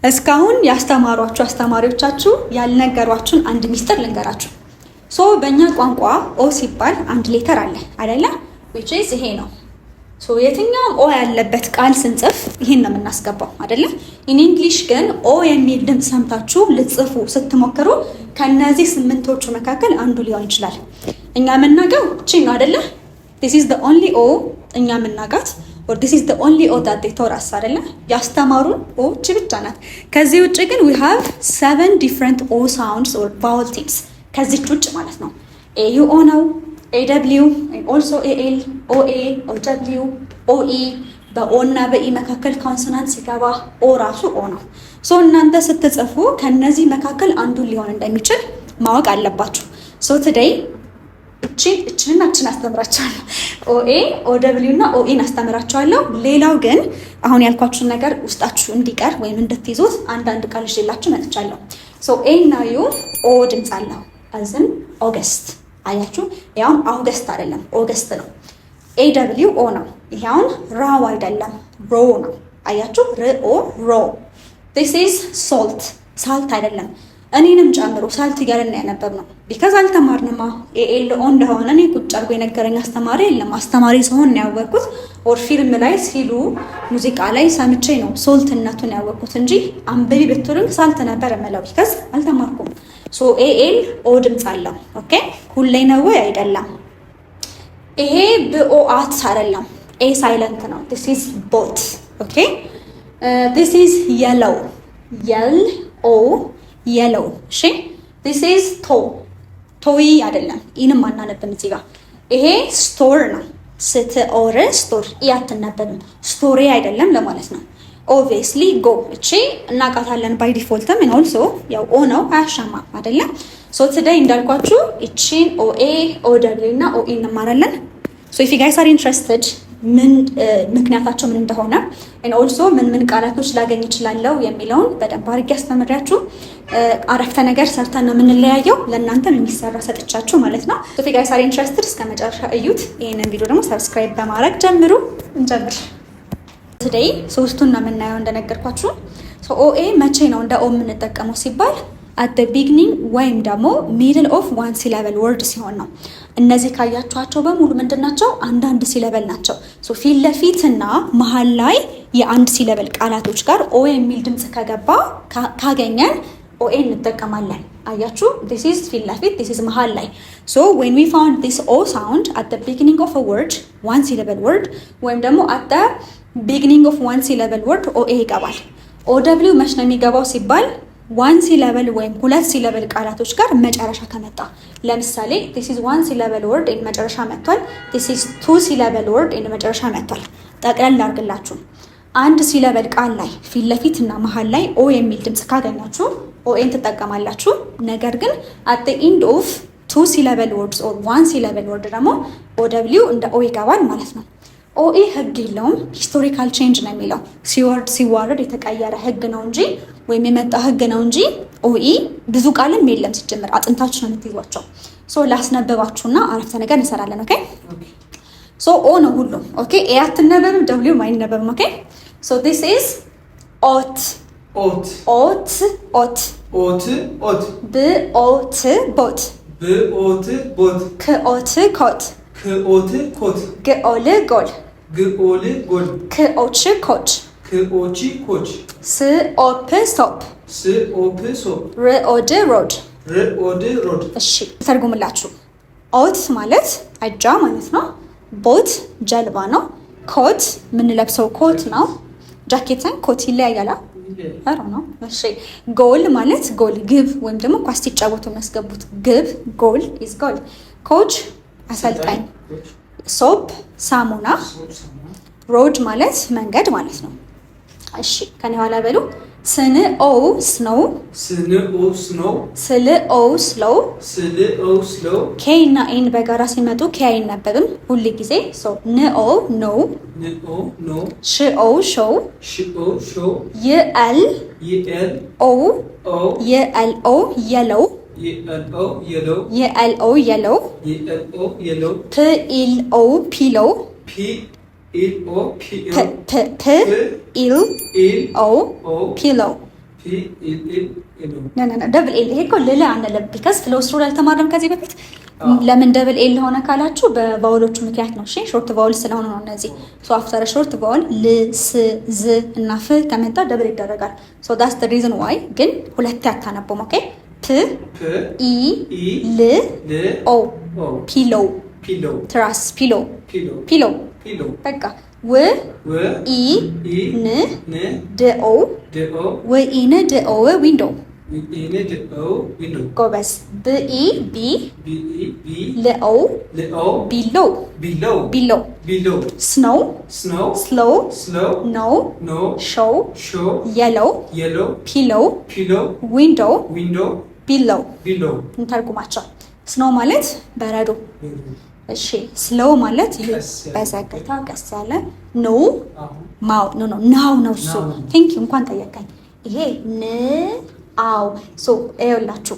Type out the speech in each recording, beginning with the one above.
እስካሁን ያስተማሯችሁ አስተማሪዎቻችሁ ያልነገሯችሁን አንድ ሚስጥር ልንገራችሁ። ሶ በእኛ ቋንቋ ኦ ሲባል አንድ ሌተር አለ አይደለ? which is ይሄ ነው። ሶ የትኛውም ኦ ያለበት ቃል ስንጽፍ ይሄን ነው የምናስገባው አይደለ? ኢን እንግሊሽ ግን ኦ የሚል ድምፅ ሰምታችሁ ልጽፉ ስትሞክሩ ከነዚህ ስምንቶቹ መካከል አንዱ ሊሆን ይችላል። እኛ የምናውቀው እቺ ነው አይደለ? this is the only o እኛ የምናውቃት or this is the only o that they taught us አይደለ? ያስተማሩን ኦ እቺ ብቻ ናት። ከዚህ ውጭ ግን we have 7 different o sounds or vowel tips ከዚህ ውጭ ማለት ነው። au o ነው AW and also AL, OA, OW, OE በኦ እና በኢ መካከል ኮንሶናንት ሲገባ ኦ ራሱ ኦ ነው። ሶ እናንተ ስትጽፉ ከነዚህ መካከል አንዱ ሊሆን እንደሚችል ማወቅ አለባችሁ። ሶ ቱዴይ እቺን አስተምራችኋለሁ። OA, OW እና OE አስተምራችኋለሁ። ሌላው ግን አሁን ያልኳችሁ ነገር ውስጣችሁ እንዲቀር ወይም እንድትይዙት አንዳንድ ቃል ይዤላችሁ መጥቻለሁ። ሶ ኤ እና ዩ ኦ ድምጽ አለው አዝን ኦገስት አያችሁ፣ ያው አውገስት አይደለም ኦገስት ነው። AW ኦ ነው። ይሄውን ራው አይደለም ሮ ነው። አያችሁ ሮ ሮ። this is salt ሳልት አይደለም። እኔንም ጨምሮ ሳልት እያለን ያነበብነው ቢካዝ አልተማርንማ። AL ኦ እንደሆነ እኔ ቁጭ አድርጎ የነገረኝ አስተማሪ የለም። አስተማሪ ሰሆን ነው ያወቅኩት ኦር ፊልም ላይ ሲሉ ሙዚቃ ላይ ሰምቼ ነው ሶልትነቱን ያወቅኩት እንጂ አንብቢ ብትሉኝ ሳልት ነበር የምለው ቢካዝ አልተማርኩም። ሶ AL ኦ ድምጽ አለው። ኦኬ ሁሌ ነው ወይ አይደለም። ይሄ በኦአት አይደለም። ኤ ሳይለንት ነው። this is both ኦኬ this is yellow yell o yellow እሺ this is ቶይ አይደለም። ኢንም አናነብም እዚህ ጋር። ይሄ ስቶር ነው። ስትኦር ስቶር ያተነበብም ስቶሪ አይደለም ለማለት ነው። obviously go እቺ እናቃታለን by default and also ያው ኦ ነው አያሻማም አይደለ? so today እንዳልኳችሁ እቺን OA OW እና OE እንማራለን። so if you guys are interested ምን ምክንያታቸው ምን እንደሆነ and also ምን ቃላቶች ላገኝ ይችላልው የሚለውን በደንብ አድርጌ አስተምራችሁ አረፍተ ነገር ሰርተን ነው የምንለያየው። ለእናንተም የሚሰራ ሰጥቻችሁ ማለት ነው። so if you guys are interested እስከ መጨረሻ እዩት። ይሄንን ቪዲዮ ደግሞ ሰብስክራይብ በማድረግ ጀምሩ። እንጀምር። today ሶስቱን ነው የምናየው እንደነገርኳችሁ። so OA መቼ ነው እንደ ኦ የምንጠቀመው ሲባል at the beginning ወይም ደግሞ middle of one syllable word ሲሆን ነው። እነዚህ ካያችኋቸው በሙሉ ምንድናቸው? አንዳንድ ሲለበል ናቸው። so ፊት ለፊትና መሃል ላይ የአንድ ሲለበል ቃላቶች ጋር ኦ የሚል ድምጽ ከገባ ካገኘን OA እንጠቀማለን። አያችሁ this is ፊት ለፊት this is መሃል ላይ so when we found this O sound at the beginning of a word one syllable word ወይም ደግሞ at the beginning of one syllable word OA ይገባል። OW መች ነው የሚገባው ሲባል one syllable ወይም ሁለት ሲለበል ቃላቶች ጋር መጨረሻ ከመጣ። ለምሳሌ this is one syllable word in መጨረሻ መጥቷል። this is two syllable word in መጨረሻ መጥቷል። ጠቅለል ላድርግላችሁ። አንድ ሲለበል ቃል ላይ ፊት ለፊትና መሃል ላይ ኦ የሚል ድምጽ ካገኛችሁ ኦኤን ትጠቀማላችሁ። ነገር ግን at the end of two syllable words or one syllable word ደግሞ OW እንደ ኦ ይገባል ማለት ነው። ኦኤ ህግ የለውም። ሂስቶሪካል ቼንጅ ነው የሚለው ሲዋረድ የተቀየረ ህግ ነው እንጂ ወይም የመጣ ህግ ነው እንጂ ኦኢ ብዙ ቃልም የለም። ሲጀምር አጥንታችሁ ነው የምትይዟቸው። ሶ ላስነበባችሁና አረፍተ ነገር እንሰራለን። ኦኬ ሶ ኦ ነው ሁሉም። ኦኬ ኤ አትነበብም፣ ደብሊው አይነበብም። ኦኬ ሶ this is ኦት ኦት ኦት ኦት ኦት ኦት ብኦት ቦት ብኦት ቦት ክኦት ኮት ክኦት ኮት ግኦል ጎል ግኦል ጎል ክኦች ኮች ክኦቺ ኮች ስኦፕ ሶፕ ስኦፕ ሶፕ ርኦድ ሮድ ርኦድ ሮድ። እሺ ተርጉምላችሁ። ኦት ማለት አጃ ማለት ነው። ቦት ጀልባ ነው። ኮት የምንለብሰው ኮት ነው። ጃኬትን ኮት ይለያያል አረ ነው። እሺ ጎል ማለት ጎል ግብ ወይም ደግሞ ኳስ ሲጫወቱ የሚያስገቡት ግብ ጎል ኢዝ ጎል። ኮች አሰልጣኝ። ሶፕ ሳሙና። ሮድ ማለት መንገድ ማለት ነው። እሺ ከኔ ኋላ በሉ። ስንኦ ስኖው ስንኦ ስኖው ስልኦ ስሎው ስልኦ ስሎው። ኬ እና ኤን በጋራ ሲመጡ ኬ አይነበብም ሁሉ ጊዜ። ሶ ንኦ ኖ ንኦ ኖ ሽኦ ሾው ሽኦ ሾው ይኤል ይኤል ኦ ኦ ይኤልኦ የለው ይኤልኦ የለው የኤልኦ የለው ይኤልኦ የለው ፒኢልኦ ፒሎ ፒኢልኦ ፒሎ ፒኢልኦ ፒሎ ደብል ኤል። ይሄ እኮ ልል አንልም ቢካዝ ፍሎው ስሩ ላይ ተማረም ከዚህ በፊት። ለምን ደብል ኤል ሆነ ካላችሁ በቫውሎቹ ምክንያት ነው። እሺ ሾርት ቫውል ስለሆነ ነው እነዚህ። ሶ አፍተር ሾርት ቫውል ል ስ ዝ እና ፍ ከመጣ ደብል ይደረጋል። ሶ ዳትስ ዘ ሪዝን ዋይ። ግን ሁለቴ አታነቡም። ኦኬ ፕ ኢ ል ኦ ፒሎ ትራስ ፒሎ በቃ ው ኢ ን ድ ኦ ው ኢ ን ድ ኦ ዊንዶ ጎበዝ። ብ ኢ ቢ ል ኦ ቢሎ ስኖው ስሎው ኖው ሾው የሎው ፒሎ ዊንዶ ቢሎ እንተርጉማቸው። ስኖው ማለት በረዶ። እሺ ስሎው ማለት በዘገታ ቀስ ያለ ኖ ማው ናው ነው እሱ። ቴንክ ዩ እንኳን ጠየቀኝ። ይሄ ን አው ሶ ይኸውላችሁ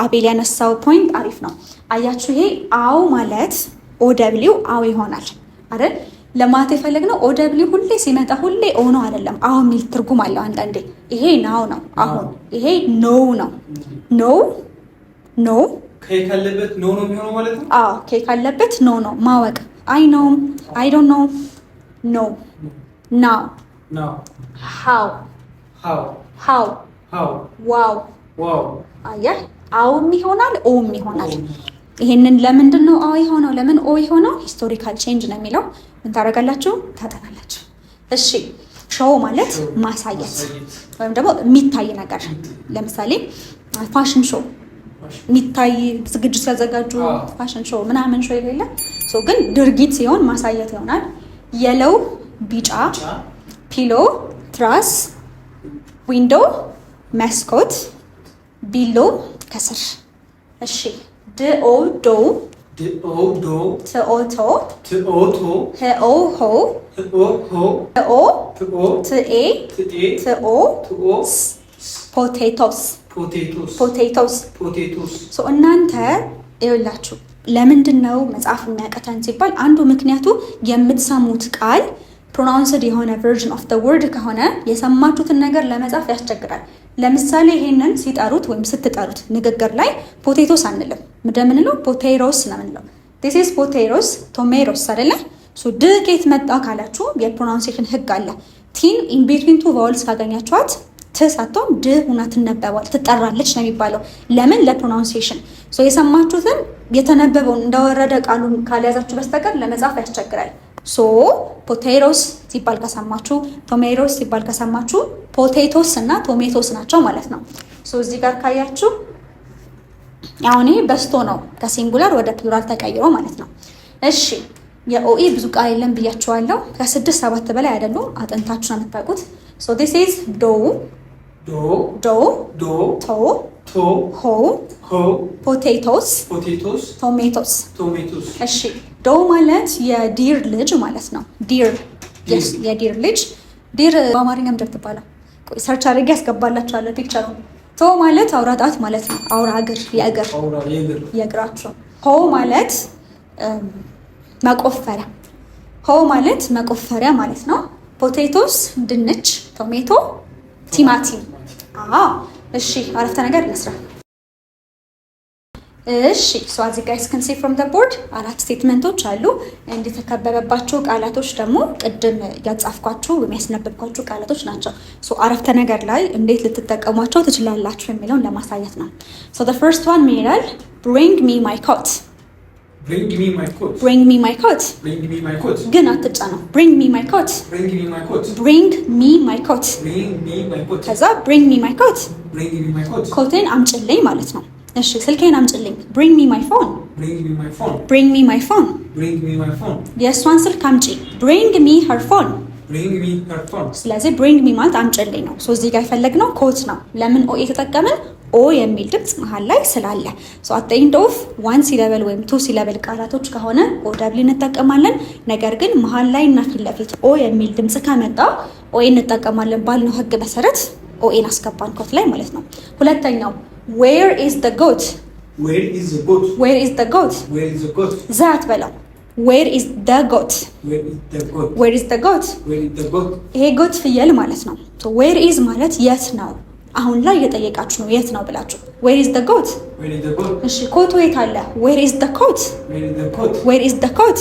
አቤል ያነሳው ፖይንት አሪፍ ነው። አያችሁ ይሄ አው ማለት ኦ ደብሊው አው ይሆናል አይደል? ለማለት የፈለግነው ኦ ደብሊው ሁሌ ሲመጣ ሁሌ ኦ ነው አይደለም። አው የሚል ትርጉም አለው አንዳንዴ። ይሄ ናው ነው። አሁን ይሄ ኖው ነው። ኖ ከይ ካለበት ኖ ነው የሚሆነው ማለት ነው። አዎ ከይ ካለበት ኖ ነው ማወቅ። አይ ኖ አይ ዶንት ኖ ኖ ናው ሃው ዋው አየህ፣ አውም ይሆናል ኦም ይሆናል። ይሄንን ለምንድን ነው አው የሆነው? ለምን ኦ የሆነው? ሂስቶሪካል ቼንጅ ነው የሚለው። ምን ታደርጋላችሁ? ታጠናላችሁ። እሺ ሾው ማለት ማሳየት ወይም ደግሞ የሚታይ ነገር። ለምሳሌ ፋሽን ሾው የሚታይ ዝግጅት ሲያዘጋጁ ፋሽን ሾው ምናምን ሾው የሌለ ሶ ግን ድርጊት ሲሆን ማሳየት ይሆናል። የለው ቢጫ፣ ፒሎ ትራስ፣ ዊንዶ መስኮት፣ ቢሎ ከስር። እሺ ድኦ ዶ ትኦ ቶ ህኦ ሆ ትኦ ትኤ ትኦ ፖቴቶስ። እናንተ ይኸውላችሁ ለምንድን ነው መጽሐፍ የሚያቀተን ሲባል አንዱ ምክንያቱ የምትሰሙት ቃል ፕሮናውንስድ የሆነ ቨርዥን ኦፍ ዘ ወርድ ከሆነ የሰማችሁትን ነገር ለመጻፍ ያስቸግራል። ለምሳሌ ይሄንን ሲጠሩት ወይም ስትጠሩት ንግግር ላይ ፖቴቶስ አንልም። ምንድነው? ፖቴሮስ ነው የምንለው። ዲስ ኢዝ ፖቴሮስ ቶሜሮስ አይደለ? ሶ ድ ከየት መጣ ካላችሁ የፕሮናንሴሽን ህግ አለ። ቲን ኢን ቢትዊን ቱ ቫውልስ ካገኛችኋት ትሳቶም ድ ሁና ትጠራለች ነው የሚባለው። ለምን? ለፕሮናንሴሽን። ሶ የሰማችሁትን የተነበበውን እንደወረደ ቃሉን ካልያዛችሁ በስተቀር ለመጻፍ ያስቸግራል። ሶ ፖቴሮስ ሲባል ከሰማችሁ፣ ቶሜሮስ ሲባል ከሰማችሁ ፖቴቶስ እና ቶሜቶስ ናቸው ማለት ነው። ሶ እዚህ ጋር ካያችሁ አሁን ይሄ በስቶ ነው ከሲንጉላር ወደ ፕሉራል ተቀይሮ ማለት ነው። እሺ የኦኢ ብዙ ቃል የለም ብያችኋለሁ። ከ6 7 በላይ አይደሉም። አጥንታችሁ ነው የምታውቁት። ሶ ዲስ ኢዝ ዶ ቶ ሆ ፖቴቶስ ቶሜቶስ። እሺ ዶ ማለት የዲር ልጅ ማለት ነው። ዲር የዲር ልጅ። ዲር በአማርኛ ምንድን ትባላል? ሰርች አድርጌ ያስገባላችኋለሁ ፒክቸሩ። ቶ ማለት አውራ ጣት ማለት ነው። አውራ እግር፣ የእግራቸው። ሆ ማለት መቆፈሪያ። ሆ ማለት መቆፈሪያ ማለት ነው። ፖቴቶስ ድንች፣ ቶሜቶ ቲማቲም። እሺ አረፍተ ነገር እንስራ። እሺ ሶ as you guys can see from the board 4 ስቴትመንቶች አሉ። እንደተከበበባቸው ቃላቶች ደግሞ ቅድም ያጻፍኳችሁ የሚያስነብብኳችሁ ቃላቶች ናቸው። ሶ አረፍተ ነገር ላይ እንዴት ልትጠቀሟቸው ትችላላችሁ የሚለውን ለማሳየት ነው። so the first one ይላል bring me my coat ግን አትጫነው። bring me my coat ከዛ bring me my coat ኮቴን አምጭልኝ ማለት ነው። እሺ ስልኬን አምጭልኝ bring me my phone የእሷን ስልክ አምጪ bring me her phone ስለዚህ bring me ማለት አምጭልኝ ነው። ሶ እዚህ ጋር የፈለግነው ኮት ነው። ለምን ኦ የተጠቀምን? ኦ የሚል ድምፅ መሀል ላይ ስላለ። ሶ አት ዘ ኤንድ ኦፍ 1 ሲለብል ወይም 2 ሲለብል ቃላቶች ከሆነ ኦ ደብሊው እንጠቀማለን። ነገር ግን መሀል ላይ እና ፊት ለፊት ኦ የሚል ድምፅ ከመጣ ኦ እንጠቀማለን ባልነው ህግ መሰረት ኦ ኤን አስገባን ኮት ላይ ማለት ነው። ሁለተኛው where is the goat ዛት በለው where is the goat ይሄ ጎት ፍየል ማለት ነው። ሶ where is ማለት የት ነው አሁን ላይ እየጠየቃችሁ ነው የት ነው ብላችሁ። ዌር ኢዝ ዘ ጎት? እሺ ኮቱ የት አለ? ዌር ኢዝ ዘ ኮት? ዌር ኢዝ ዘ ኮት?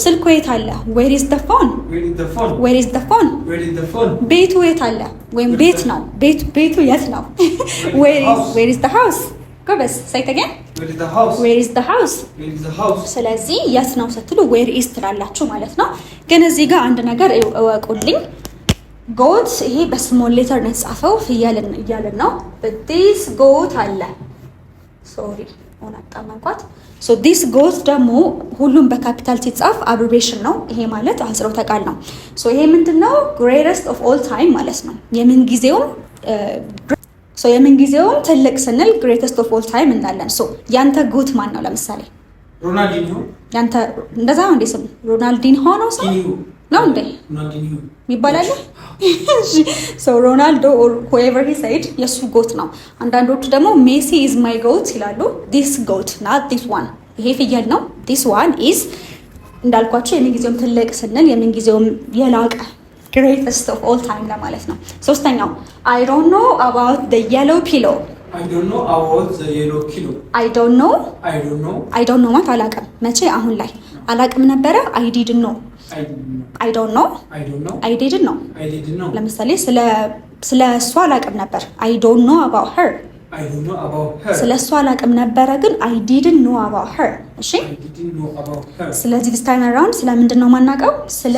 ስልኩ የት አለ? ዌር ኢዝ ዘ ፎን? ዌር ኢዝ ዘ ፎን? ቤቱ የት አለ? ወይም ቤት ነው ቤቱ የት ነው? ዌር ኢዝ ዘ ሃውስ? ጎበዝ ሳይተገን ዌር ኢዝ ዘ ሃውስ? ስለዚህ የት ነው ስትሉ ዌር ኢዝ ትላላችሁ ማለት ነው። ግን እዚህ ጋር አንድ ነገር እወቁልኝ። ጎት ይሄ በስሞል ሌተር ነው የተጻፈው እያልን ነው። ዲስ ጎት አለ ሶሪ ሆነ አጣመንኳት። ሶ ዲስ ጎት ደግሞ ሁሉም በካፒታል ሲጻፍ አብሪቬሽን ነው። ይሄ ማለት አጽሮተ ቃል ነው። ሶ ይሄ ምንድነው? ግሬተስት ኦፍ ኦል ታይም ማለት ነው። የምንጊዜውም ትልቅ ስንል ግሬተስት ኦፍ ኦል ታይም እንዳለን። ሶ ያንተ ጎት ማን ነው? ለምሳሌ ሮናልዲንሆ። ያንተ እንደዛ ነው እንዴ? ስም ሮናልዲንሆ ነው ሰው ነው እንዴ ይባላል? ሶ ሮናልዶ ኦር whoever he said የሱ ጎት ነው። አንዳንዶቹ ደግሞ ሜሲ is my goat ይላሉ። this goat not this one ይሄ ፍየል ነው። this one is እንዳልኳችሁ የምንጊዜውም ትልቅ ስንል የምንጊዜውም የላቀ greatest of all time ለማለት ነው። ሶስተኛው I don't know about the yellow pillow I don't know about the yellow pillow I don't know ማለት አላቅም። መቼ? አሁን ላይ አላቅም ነበረ። I didn't know I don't know I didn't know ለምሳሌ ስለ እሷ አላቅም ነበር። I don't know about her ስለ እሷ አላቅም ነበረ ግን I didn't know about her። እሺ ስለዚህ this time around ስለምንድን ነው የማናውቀው? ስለ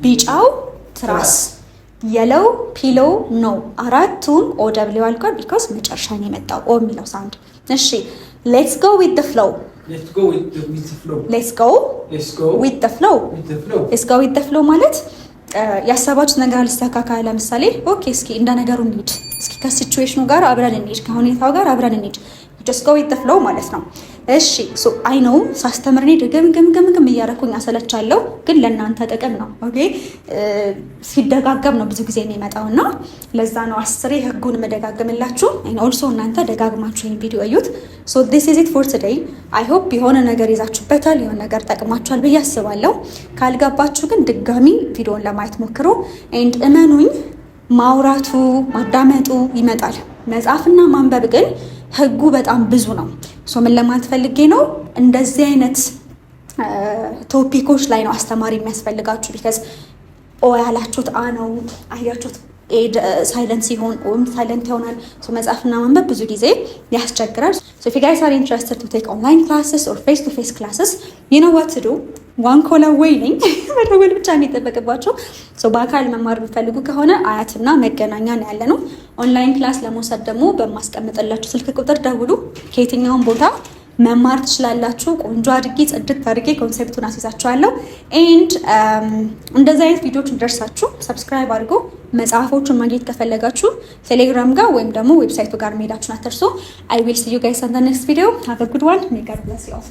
ቢጫው ትራስ የለው ፒሎ ነው። አራቱም ኦ ደብሊው አልኳል ቢኮዝ መጨረሻ ነው የመጣው ኦ የሚለው ሳውንድ። እሺ let's go with the flow ማለት ያሰባችሁት ነገር አልስተካካ። ለምሳሌ ኦኬ እስኪ እንደ ነገሩ እንሂድ፣ እስኪ ከሲቹዌሽኑ ጋር አብረን እንሂድ፣ ከሁኔታው ጋር አብረን እንሂድ። just go with the flow ማለት ነው። እሺ ሶ አይ ኖ ሳስተምር እኔ ድግም እያደረኩኝ አሰለቻለሁ፣ ግን ለእናንተ ጥቅም ነው። ኦኬ ሲደጋገም ነው ብዙ ጊዜ የሚመጣውና ለዛ ነው 10 ህጉን መደጋገምላችሁ። and also እናንተ ደጋግማችሁ ይሄን ቪዲዮ እዩት። so this is it for today I hope የሆነ ነገር ይዛችሁበታል፣ የሆነ ነገር ጠቅማችኋል ብዬ አስባለሁ። ካልገባችሁ ግን ድጋሚ ቪዲዮን ለማየት ሞክሩ። and እመኑኝ ማውራቱ ማዳመጡ ይመጣል። መጻፍና ማንበብ ግን ህጉ በጣም ብዙ ነው። ሶ ምን ለማለት ፈልጌ ነው? እንደዚህ አይነት ቶፒኮች ላይ ነው አስተማሪ የሚያስፈልጋችሁ። ቢካዝ ኦ ያላችሁት አ ነው፣ አያችሁት ኤድ ሳይለንት ሲሆን ኦም ሳይለንት ይሆናል። ሶ መጻፍና ማንበብ ብዙ ጊዜ ያስቸግራል። ሶ if you guys are interested to take online classes or face to face classes you know what to do one call away ነኝ መደወል ብቻ ነው የሚጠበቅባችሁ። ሶ በአካል መማር ብትፈልጉ ከሆነ አያትና መገናኛ ነው ያለነው። ኦንላይን ክላስ ለመውሰድ ደግሞ በማስቀምጥላችሁ ስልክ ቁጥር ደውሉ። ከየትኛውም ቦታ መማር ትችላላችሁ። ቆንጆ አድርጌ ጽድት አድርጌ ኮንሴፕቱን አስይዛችኋለሁ። ኤንድ እንደዚህ አይነት ቪዲዮዎች እንደርሳችሁ ሰብስክራይብ አድርጉ። መጽሐፎቹን ማግኘት ከፈለጋችሁ ቴሌግራም ጋር ወይም ደግሞ ዌብሳይቱ ጋር መሄዳችሁን አትርሱ። I will see you guys on the next video. Have a good one. May God bless you all.